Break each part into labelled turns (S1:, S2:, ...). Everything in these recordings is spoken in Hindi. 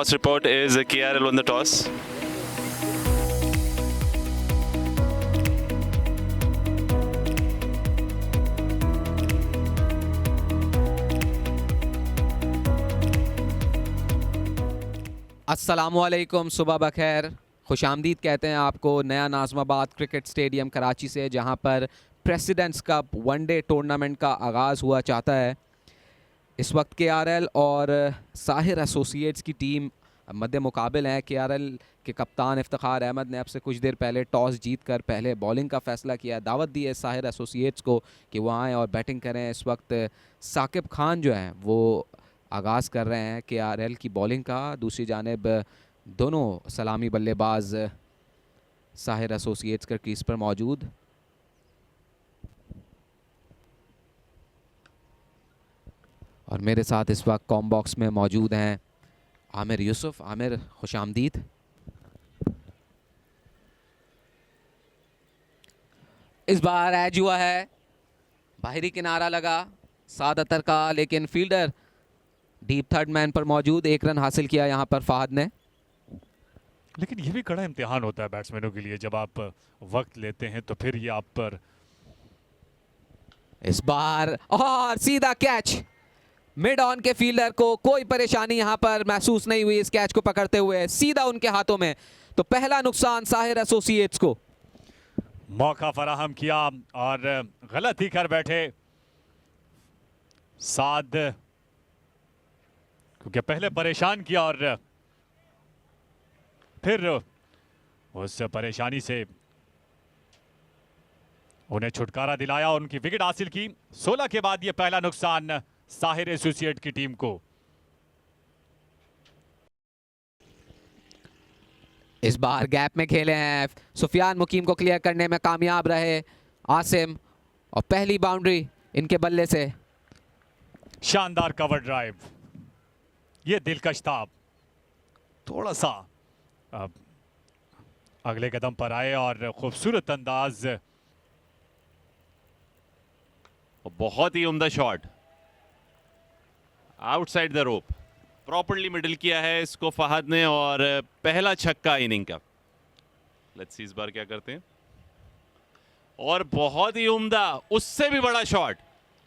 S1: Toss report is KRL won the toss.
S2: अस्सलामुअलैकुम, सुबह बखैर, खुशामदीद कहते हैं आपको नया नाज़माबाद क्रिकेट स्टेडियम कराची से, जहां पर प्रेसिडेंट्स कप वनडे टूर्नामेंट का आगाज़ हुआ चाहता है। इस वक्त KRL और साहिर एसोसिएट्स की टीम मद्दे मुकाबिल हैं। KRL के कप्तान इफ्तिखार अहमद ने अब से कुछ देर पहले टॉस जीत कर पहले बॉलिंग का फ़ैसला किया। दावत दी है साहिर एसोसिएट्स को कि वो आएँ और बैटिंग करें। इस वक्त साकिब खान जो हैं वो आगाज़ कर रहे हैं KRL की बॉलिंग का। दूसरी जानिब दोनों सलामी बल्लेबाज साहिर एसोसिएट्स के क्रीज पर मौजूद। और मेरे साथ इस वक्त कॉम बॉक्स में मौजूद हैं आमिर यूसुफ। आमिर, खुशामदीद। इस बार एज हुआ है, बाहरी किनारा लगा सादतर का, लेकिन फील्डर डीप थर्ड मैन पर मौजूद, 1 रन हासिल किया यहां पर फहद ने।
S3: लेकिन ये भी कड़ा इम्तिहान होता है बैट्समैनों के लिए, जब आप वक्त लेते हैं तो फिर ये आप पर।
S2: इस बार और सीधा कैच, मिड ऑन के फील्डर को कोई परेशानी यहां पर महसूस नहीं हुई इस कैच को पकड़ते हुए, सीधा उनके हाथों में। तो पहला नुकसान साहिर एसोसिएट्स को।
S3: मौका फराहम किया और गलत ही कर बैठे साद, क्योंकि पहले परेशान किया और फिर उस परेशानी से उन्हें छुटकारा दिलाया और उनकी विकेट हासिल की। 16 के बाद यह पहला नुकसान साहिर एसोसिएट की टीम को।
S2: इस बार गैप में खेले हैं, सुफियान मुकीम को क्लियर करने में कामयाब रहे आसिम, और पहली बाउंड्री इनके बल्ले से।
S3: शानदार कवर ड्राइव, ये दिलकश था। थोड़ा सा अगले कदम पर आए और खूबसूरत अंदाज।
S1: बहुत ही उम्दा shot outside the rope, properly middle किया है इसको फहद ने, और पहला छक्का इनिंग का। लेट्स सी इस बार क्या करते हैं। और बहुत ही उम्दा, उससे भी बड़ा शॉट।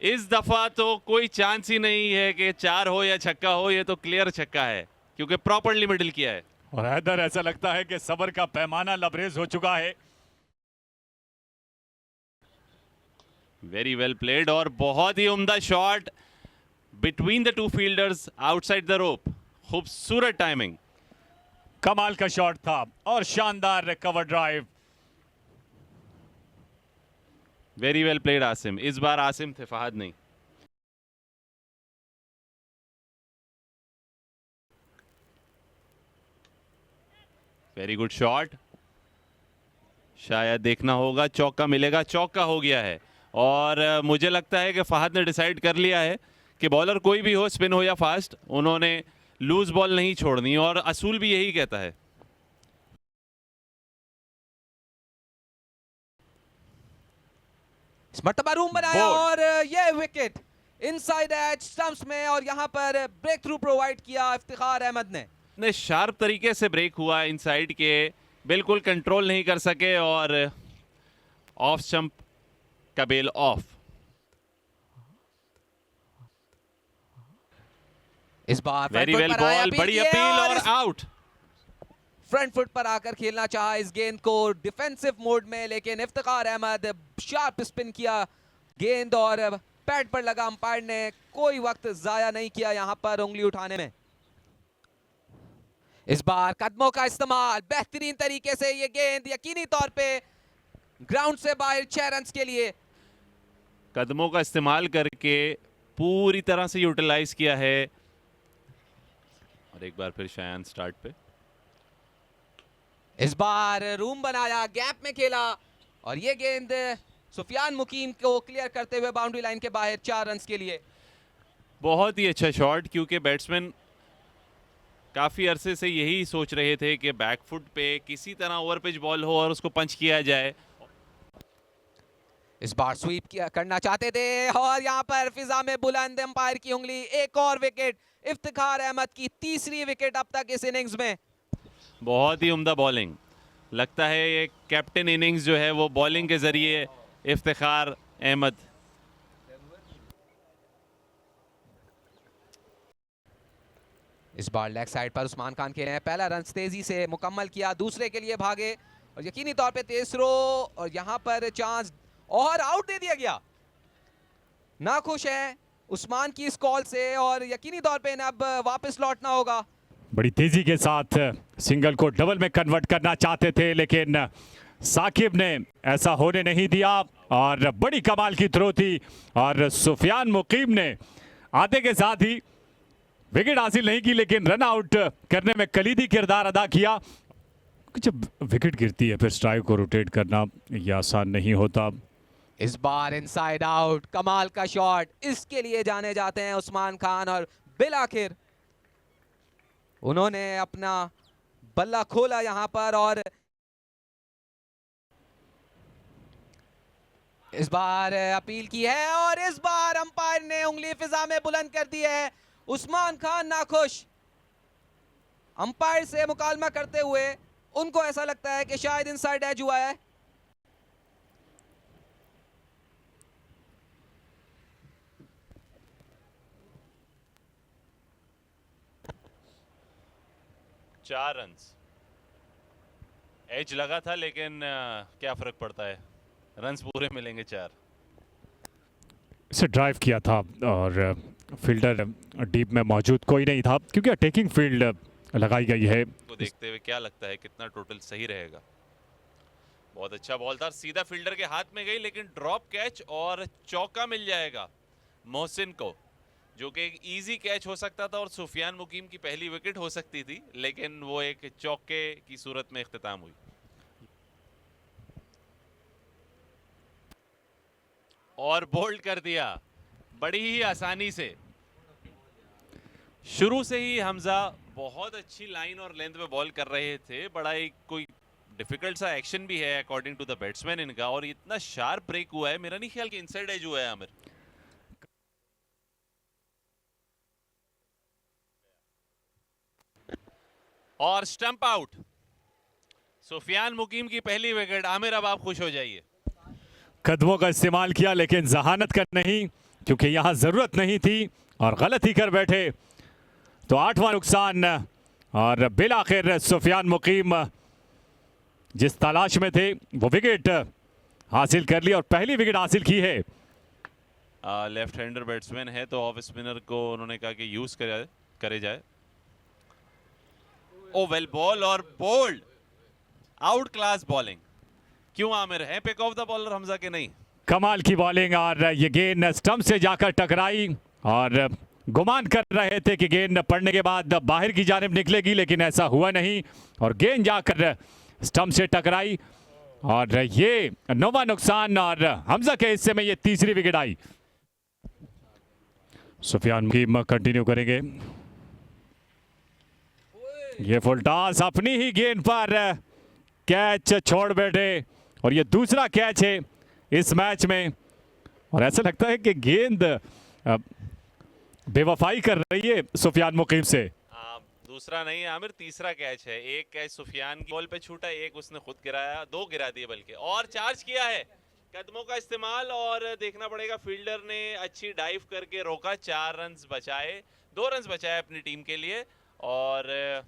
S1: इस दफा तो कोई चांस ही नहीं है कि 4 हो या छक्का हो, ये तो क्लियर छक्का है क्योंकि प्रॉपर्ली मिडिल किया है।
S3: और हैदर, ऐसा लगता है कि सब्र का पैमाना लबरेज हो चुका है।
S1: वेरी वेल प्लेड और बहुत ही उम्दा shot between the two fielders outside the rope. खूबसूरत टाइमिंग,
S3: कमाल का शॉट था और शानदार cover drive.
S1: Very well played Asim. इस बार आसिम थे, फहद नहीं। वेरी गुड शॉट, शायद देखना होगा, चौका मिलेगा। चौका हो गया है और मुझे लगता है कि फहद ने डिसाइड कर लिया है कि बॉलर कोई भी हो, स्पिन हो या फास्ट, उन्होंने लूज बॉल नहीं छोड़नी, और असूल भी यही कहता है।
S2: इस मर्तबा रूम बनाया और ये विकेट इनसाइड एज स्टंप्स में, और यहां पर ब्रेक थ्रू प्रोवाइड किया इफ्तिखार अहमद ने।
S1: शार्प तरीके से ब्रेक हुआ इनसाइड के, बिल्कुल कंट्रोल नहीं कर सके और ऑफ स्टंप का बेल ऑफ।
S2: इस बार
S1: वेरी वेल बॉल, बड़ी अपील और आउट।
S2: फ्रंट फुट पर आकर खेलना चाहा इस गेंद को डिफेंसिव मोड में, लेकिन इफ्तिखार अहमद शार्प स्पिन किया गेंद और पैड पर लगा। अंपायर ने कोई वक्त जाया नहीं किया यहां पर उंगली उठाने में। इस बार कदमों का इस्तेमाल बेहतरीन तरीके से, ये गेंद यकीनी तौर पे ग्राउंड से बाहर 6 रन के लिए।
S1: कदमों का इस्तेमाल करके पूरी तरह से यूटिलाइज किया है। और एक बार फिर शायान स्टार्ट पे।
S2: इस बार रूम बनाया, गैप में खेला, और ये गेंद सुफियान मुकीम को क्लियर करते हुए बाउंड्री लाइन के बाहर 4 रन के लिए।
S1: बहुत ही अच्छा शॉट, क्योंकि बैट्समैन काफ़ी अरसे से यही सोच रहे थे कि बैकफुट पे किसी तरह ओवर पिच बॉल हो और उसको पंच किया जाए।
S2: इस बार स्वीप करना चाहते थे और यहाँ पर फिजा में बुलंद अंपायर की उंगली, एक और विकेट। इफ्तिखार अहमद की तीसरी विकेट अब तक इस इनिंग्स में।
S1: बहुत ही उम्दा बॉलिंग, लगता है ये कैप्टन इनिंग्स जो है वो बॉलिंग के जरिए इफ्तिखार अहमद।
S2: इस बार लेग साइड पर उस्मान खान खेले हैं, पहला रन तेजी से मुकम्मल किया, दूसरे के लिए भागे और यकीनी तौर पे तेज थ्रो और यहाँ पर चांस और आउट दे दिया गया। नाखुश है उस्मान की इस कॉल से और यकीनी तौर पे इन्हें अब वापस लौटना होगा।
S3: बड़ी तेजी के साथ सिंगल को डबल में कन्वर्ट करना चाहते थे, लेकिन साकिब ने ऐसा होने नहीं दिया और बड़ी कमाल की थ्रो थी और सुफियान मुकीम ने आते के साथ ही विकेट हासिल नहीं की, लेकिन रन आउट करने में कलीदी किरदार अदा किया। जब विकेट गिरती है फिर स्ट्राइक को रोटेट करना यह आसान नहीं होता।
S2: इस बार इनसाइड आउट, कमाल का शॉट, इसके लिए जाने जाते हैं उस्मान खान और बिल आखिर उन्होंने अपना बल्ला खोला यहां पर और इस बार अपील की है और इस बार अंपायर ने उंगली फिजा में बुलंद कर दी है। उस्मान खान नाखुश, अंपायर से मुकालमा करते हुए उनको ऐसा लगता है कि शायद इनसाइड एज हुआ है।
S1: चार रन्स एज लगा था, लेकिन क्या फर्क पड़ता है, रन्स पूरे मिलेंगे 4।
S3: इसे ड्राइव किया था और फील्डर डीप में मौजूद कोई नहीं था क्योंकि अटैकिंग फील्ड लगाई गई है।
S1: तो देखते हुए क्या लगता है कितना टोटल सही रहेगा। बहुत अच्छा बॉल था, सीधा फील्डर के हाथ में गई, लेकिन ड्रॉप कैच और चौका मिल जाएगा मोहसिन को, जो कि एक इजी कैच हो सकता था और सुफियान मुकीम की पहली विकेट हो सकती थी, लेकिन वो एक चौके की सूरत में इख्तिताम हुई। और बोल्ड कर दिया बड़ी ही आसानी से। शुरू से ही हमजा बहुत अच्छी लाइन और लेंथ में बॉल कर रहे थे, बड़ा ही कोई डिफिकल्ट सा एक्शन भी है अकॉर्डिंग टू द बैट्समैन इनका, और इतना शार्प ब्रेक हुआ है, मेरा नहीं ख्याल कि इनसाइड एज हुआ है आमिर। और स्टंप आउट, सुफियान मुकीम की पहली विकेट। आमिर अब आप खुश हो जाइए।
S3: कदमों का इस्तेमाल किया लेकिन जहानत का नहीं, क्योंकि यहां जरूरत नहीं थी और गलत ही कर बैठे। तो 8वां नुकसान और बिल आखिर सुफियान मुकीम जिस तलाश में थे वो विकेट हासिल कर ली और पहली विकेट हासिल की है।
S1: लेफ्ट हैंडर बैट्समैन है तो ऑफ स्पिनर को उन्होंने कहा कि यूज करे जाए। ओ वेल बॉल और बोल्ड, आउट क्लास बॉलिंग। क्यों आमिर, है pick of the bowler Hamza के नहीं?
S3: कमाल की बॉलिंग और ये गेंद स्टंप से जाकर टकराई और गुमान कर रहे थे कि गेंद पड़ने के बाद बाहर की जानिब निकलेगी, लेकिन ऐसा हुआ नहीं और गेंद जाकर स्टंप से टकराई और ये 9वां नुकसान और हमजा के हिस्से में ये तीसरी विकेट आई। सुफियान मुकीम कंटिन्यू करेंगे। ये फुल टॉस अपनी ही गेंद पर कैच छोड़ बैठे और ये दूसरा कैच है इस मैच में और ऐसा लगता है कि गेंद बेवफाई कर रही है सुफियान मुकीम से।
S1: दूसरा नहीं आमिर, तीसरा कैच है। एक कैच सुफियान की बॉल पे छूटा, एक उसने खुद गिराया, 2 गिरा दिए बल्कि, और चार्ज किया है। कदमों का इस्तेमाल और देखना पड़ेगा, फील्डर ने अच्छी डाइव करके रोका, 4 रन बचाए, 2 रन बचाए अपनी टीम के लिए। और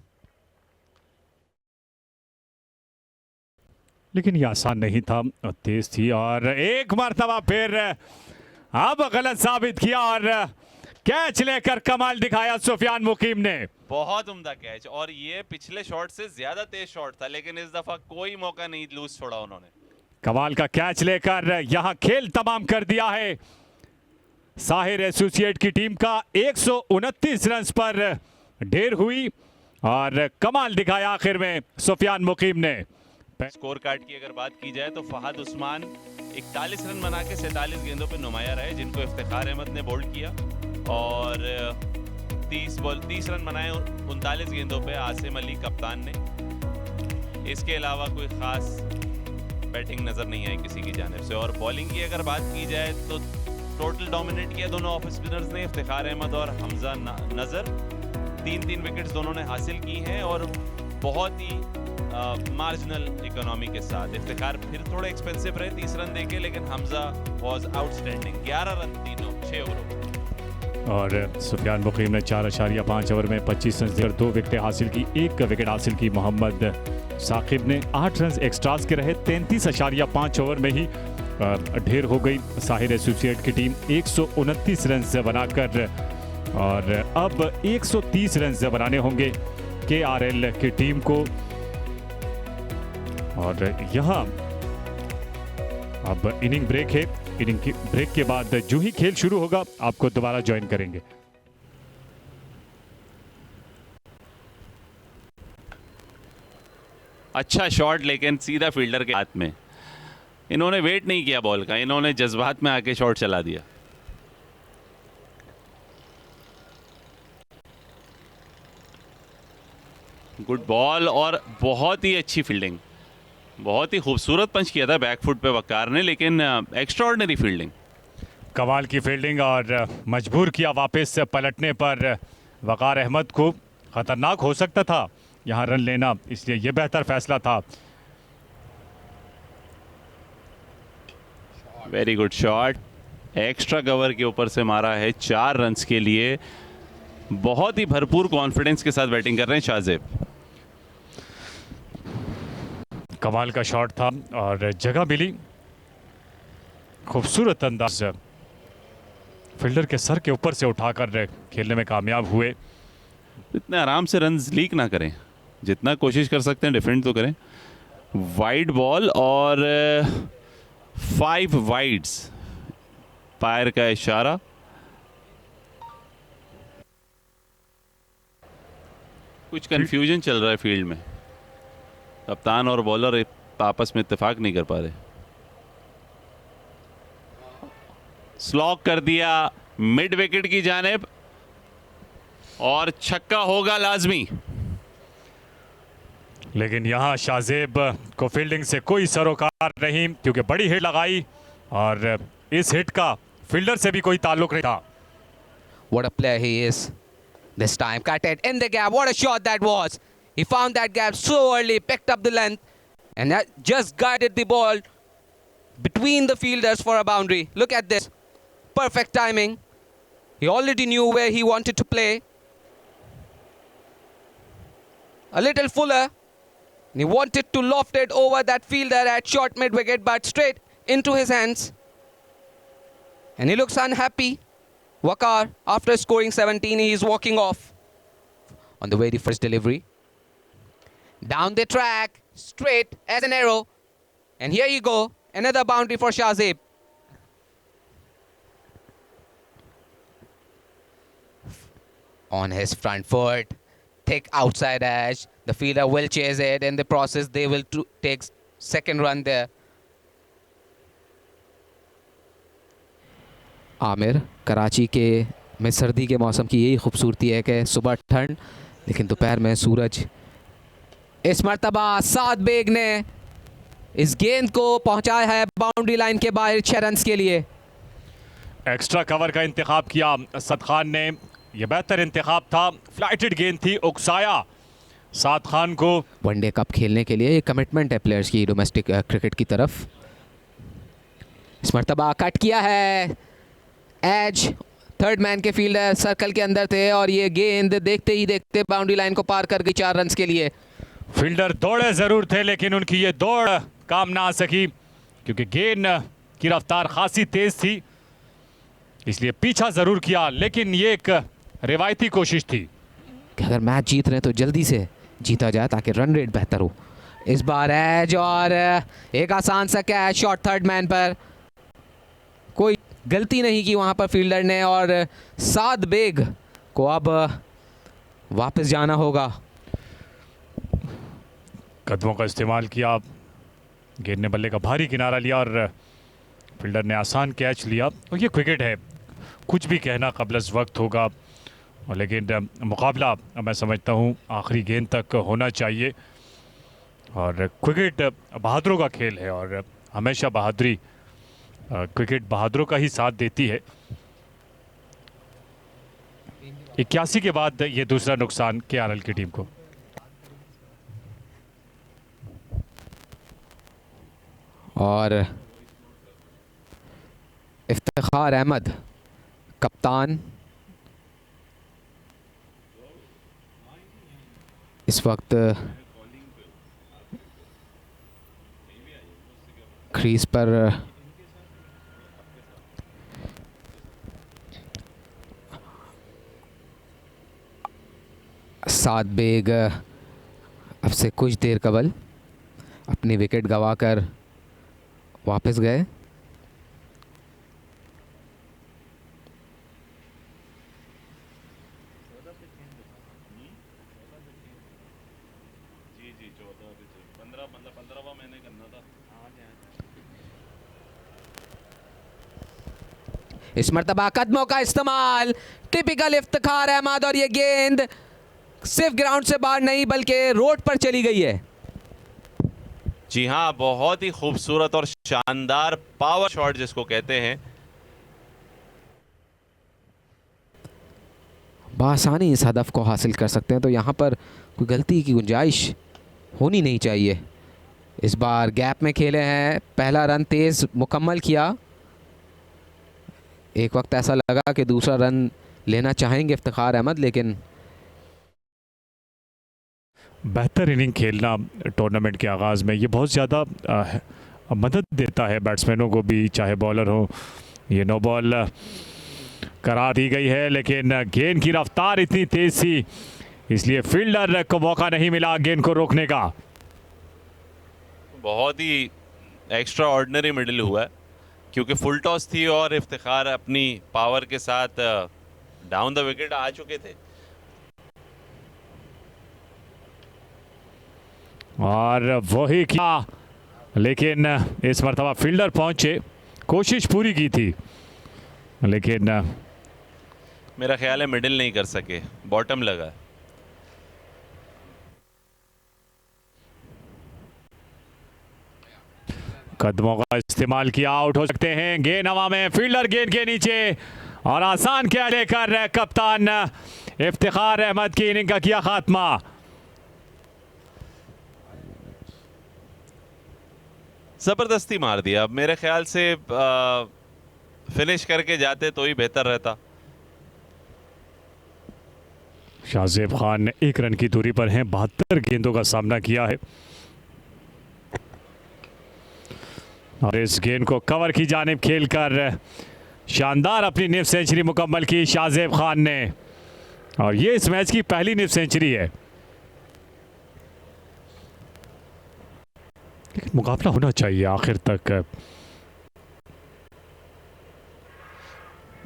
S3: लेकिन ये आसान नहीं था, तेज थी और एक मर्तबा फिर अब गलत साबित किया और कैच लेकर कमाल दिखाया सुफियान मुकीम ने।
S1: बहुत उम्दा कैच, और ये पिछले शॉट से ज्यादा तेज शॉट था, लेकिन इस दफा कोई मौका नहीं लूज छोड़ा उन्होंने।
S3: कमाल का कैच लेकर यहां खेल तमाम कर दिया है साहिर एसोसिएट की टीम का। 129 रन पर ढेर हुई और कमाल दिखाया आखिर में सुफियान मुकीम ने।
S1: स्कोर कार्ड की अगर बात की जाए तो फहद उस्मान 41 रन बना के 47 गेंदों पे नुमाया रहे, जिनको इफ्तिखार अहमद ने बोल्ड किया, और 30 रन बनाए 39 गेंदों पे आसिम अली कप्तान ने। इसके अलावा कोई खास बैटिंग नज़र नहीं आई किसी की जानिब से। और बॉलिंग की अगर बात की जाए तो टोटल डोमिनेट किया दोनों ऑफ स्पिनर्स ने, इफ्तिखार अहमद और हमजा नज़र। 3-3 विकेट्स दोनों ने हासिल की हैं और बहुत ही मार्जिनल इकोनॉमी के साथ। इफ्तिखार फिर थोड़े एक्सपेंसिव रहे, 30 रन देके, लेकिन हमजा वाज आउटस्टैंडिंग। 11 रन तीनों 6 ओवरों।
S3: और सुफियान मुकीम ने 4.5 ओवर में 25 रन देकर 2 विकेटें हासिल की। 1 विकेट हासिल की मोहम्मद साकिब ने। 8 रन एक्स्ट्रास के रहे। 33.5 ओवर में ही ढेर हो गई साहिर एसोसिएट की टीम 129 रन बनाकर, और अब 130 रन बनाने होंगे KRL की टीम को। और यहाँ अब इनिंग ब्रेक है। इनिंग की ब्रेक के बाद जो ही खेल शुरू होगा आपको दोबारा ज्वाइन करेंगे।
S1: अच्छा शॉट, लेकिन सीधा फील्डर के हाथ में। इन्होंने वेट नहीं किया बॉल का, इन्होंने जज्बात में आके शॉट चला दिया। गुड बॉल और बहुत ही अच्छी फील्डिंग, बहुत ही खूबसूरत पंच किया था बैकफुट पे वकार ने, लेकिन एक्स्ट्राऑर्डिनरी फील्डिंग।
S3: कमाल की फील्डिंग और मजबूर किया वापस पलटने पर वकार अहमद को। खतरनाक हो सकता था यहाँ रन लेना, इसलिए ये बेहतर फैसला था।
S1: Very good shot, extra cover के ऊपर से मारा है 4 रन्स के लिए। बहुत ही भरपूर कॉन्फिडेंस के साथ बैटिंग कर रहे हैं शाहजेब।
S3: कमाल का शॉट था और जगह मिली। खूबसूरत अंदाज, फील्डर के सर के ऊपर से उठाकर खेलने में कामयाब हुए।
S1: इतने आराम से रन्स लीक ना करें, जितना कोशिश कर सकते हैं डिफेंड तो करें। वाइड बॉल और 5 वाइड्स, पायर का इशारा। कुछ कंफ्यूजन चल रहा है फील्ड में, कप्तान और बॉलर आपस में इत्तेफाक नहीं कर पा रहे। स्लॉक कर दिया मिड विकेट की जानिब और छक्का होगा लाजमी।
S3: लेकिन यहाँ शाहजेब को फील्डिंग से कोई सरोकार नहीं, क्योंकि बड़ी हिट लगाई और इस हिट का फील्डर से भी कोई ताल्लुक नहीं था।
S2: What a player he is. This time cut it in the gap. What a shot that was. He found that gap so early, picked up the length, and that just guided the ball between the fielders for a boundary. Look at this. Perfect timing. He already knew where he wanted to play. A little fuller. And he wanted to loft it over that fielder at short mid-wicket, but straight into his hands. And he looks unhappy. Waqar, after scoring 17, he is walking off on the very first delivery. Down the track, straight as an arrow. And here you go, another boundary for Shahzeeb. On his front foot, thick outside edge. The fielder will chase it. In the process, they will take second run there. Aamir, Karachi के में सर्दी के मौसम की यही खूबसूरती है कि सुबह ठंड लेकिन दोपहर में सूरज। इस मर्तबा साद बेग ने इस गेंद को पहुंचाया है बाउंड्री लाइन के बाहर 6 रन के लिए।
S3: एक्स्ट्रा कवर का इंतखाब किया साद खान ने, यह बेहतर इंतखाब था। फ्लाइटेड गेंद थी, उकसाया साद खान को।
S2: वनडे कप खेलने के लिए ये कमिटमेंट है प्लेयर्स की डोमेस्टिक क्रिकेट की तरफ। इस मर्तबा कट किया है एज, थर्ड मैन के फील्डर सर्कल के अंदर थे और ये गेंद देखते ही देखते बाउंड्री लाइन को पार कर गई 4 रन के लिए।
S3: फील्डर दौड़े जरूर थे लेकिन उनकी ये दौड़ काम ना आ सकी, क्योंकि गेंद की रफ्तार खासी तेज थी, इसलिए पीछा जरूर किया। लेकिन ये एक रिवायती कोशिश थी
S2: कि अगर मैच जीत रहे हैं तो जल्दी से जीता जाए ताकि रन रेट बेहतर हो। इस बार एज और एक आसान सा कैच शॉट थर्ड मैन पर, कोई गलती नहीं की वहां पर फील्डर ने और साद बेग को अब वापस जाना होगा।
S3: कदमों का इस्तेमाल किया, गेंद ने बल्ले का भारी किनारा लिया और फील्डर ने आसान कैच लिया। और ये क्रिकेट है, कुछ भी कहना कबल वक्त होगा, लेकिन मुकाबला मैं समझता हूँ आखिरी गेंद तक होना चाहिए। और क्रिकेट बहादुरों का खेल है और हमेशा बहादुरी क्रिकेट बहादुरों का ही साथ देती है। 81 के बाद ये दूसरा नुकसान केआरएल की टीम को।
S2: और इफ्तिखार अहमद कप्तान इस वक्त क्रीज पर साद बेग अब से कुछ देर कबल अपनी विकेट गंवाकर वापस गए। इस मर्तबा कदमों का इस्तेमाल, टिपिकल इफ्तिखार अहमद, और ये गेंद सिर्फ ग्राउंड से बाहर नहीं बल्कि रोड पर चली गई है।
S1: जी हाँ, बहुत ही खूबसूरत और शानदार पावर शॉट जिसको कहते हैं।
S2: बआसानी इस हदफ को हासिल कर सकते हैं, तो यहाँ पर कोई गलती की गुंजाइश होनी नहीं चाहिए। इस बार गैप में खेले हैं, पहला रन तेज़ मुकम्मल किया। एक वक्त ऐसा लगा कि दूसरा रन लेना चाहेंगे इफ्तिखार अहमद, लेकिन
S3: बेहतर इनिंग खेलना टूर्नामेंट के आगाज़ में ये बहुत ज़्यादा मदद देता है बैट्समैनों को भी, चाहे बॉलर हो। ये नो बॉल करा दी गई है, लेकिन गेंद की रफ्तार इतनी तेज़ थी इसलिए फील्डर को मौका नहीं मिला गेंद को रोकने का।
S1: बहुत ही एक्स्ट्रा ऑर्डिनरी मिडल हुआ है क्योंकि फुल टॉस थी और इफ्तिखार अपनी पावर के साथ डाउन द विकेट आ चुके थे।
S3: और वही किया, लेकिन इस मरतबा फील्डर पहुंचे, कोशिश पूरी की थी, लेकिन
S1: मेरा ख्याल है मिडिल नहीं कर सके, बॉटम लगा।
S3: कदमों का इस्तेमाल किया, आउट हो सकते हैं। गेंद हवा में, फील्डर गेंद के नीचे, और आसान क्या लेकर कप्तान इफ्तिखार अहमद की इनिंग का किया खात्मा।
S1: जबरदस्ती मार दिया। अब मेरे ख्याल से फिनिश करके जाते तो ही बेहतर रहता।
S3: शाहजेब खान ने 1 रन की दूरी पर हैं, 72 गेंदों का सामना किया है और इस गेंद को कवर की जानिब खेलकर शानदार अपनी निफ सेंचुरी मुकम्मल की शाहजेब खान ने, और ये इस मैच की पहली निफ सेंचुरी है। लेकिन मुकाबला होना चाहिए आखिर तक।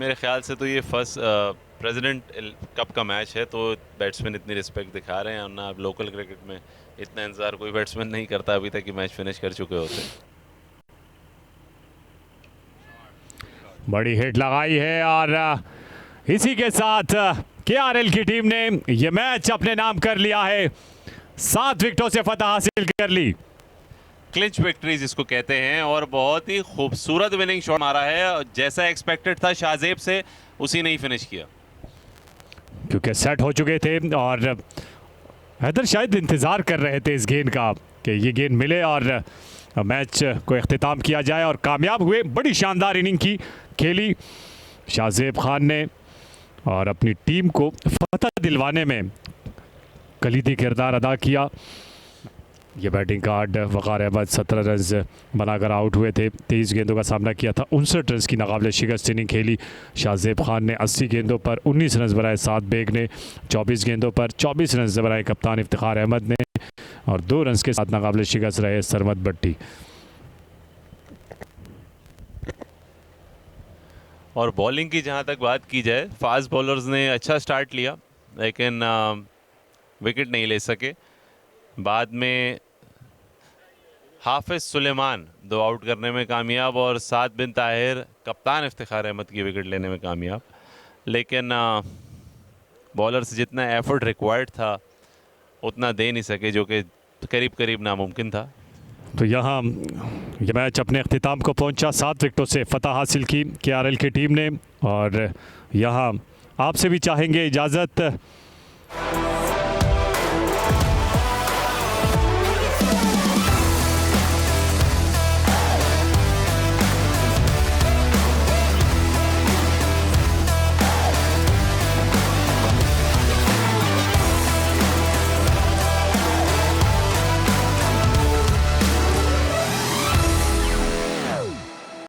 S1: मेरे ख्याल से तो ये फर्स्ट प्रेसिडेंट कप का मैच है, तो बैट्समैन इतनी रिस्पेक्ट दिखा रहे हैं, और ना लोकल क्रिकेट में इतना इंतजार कोई बैट्समैन नहीं करता अभी तक कि मैच फिनिश कर चुके होते।
S3: बड़ी हिट लगाई है और इसी के साथ केआरएल की टीम ने यह मैच अपने नाम कर लिया है। 7 विकेटों से फतह हासिल कर ली।
S1: क्लिंच विक्ट्री जिसको कहते हैं, और बहुत ही खूबसूरत विनिंग शॉट मारा है। जैसा एक्सपेक्टेड था शाहजेब से, उसी ने ही फिनिश किया,
S3: क्योंकि सेट हो चुके थे और हैदर शायद इंतज़ार कर रहे थे इस गेंद का कि ये गेंद मिले और मैच को इख्तिताम किया जाए, और कामयाब हुए। बड़ी शानदार इनिंग की खेली शाहजेब खान ने और अपनी टीम को फतह दिलवाने में कलीदी किरदार अदा किया। ये बैटिंग कार्ड वक़ार अहमद 17 रन बनाकर आउट हुए थे। 23 गेंदों का सामना किया था, 59 रन की नाकाबिले शिकस्त इनिंग खेली। शाहजेब खान ने 80 गेंदों पर 19 रन बनाए, साद बेग ने 24 गेंदों पर 24 रन बनाए, कप्तान इफ्तिखार अहमद ने, और 2 रन के साथ नाकाबिले शिकस्त रहे सरमद भट्टी।
S1: और बॉलिंग की जहां तक बात की जाए, फास्ट बॉलर्स ने अच्छा स्टार्ट लिया लेकिन विकेट नहीं ले सके। बाद में हाफिज सुलेमान 2 आउट करने में कामयाब, और साद बिन ताहिर कप्तान इफ्तिखार अहमद की विकेट लेने में कामयाब। लेकिन बॉलर से जितना एफर्ट रिक्वायर्ड था उतना दे नहीं सके, जो कि करीब करीब नामुमकिन था।
S3: तो यहाँ ये मैच अपने अख्तिताम को पहुंचा, 7 विकेटों से फतह हासिल की KRL की टीम ने। और यहाँ आपसे भी चाहेंगे इजाज़त।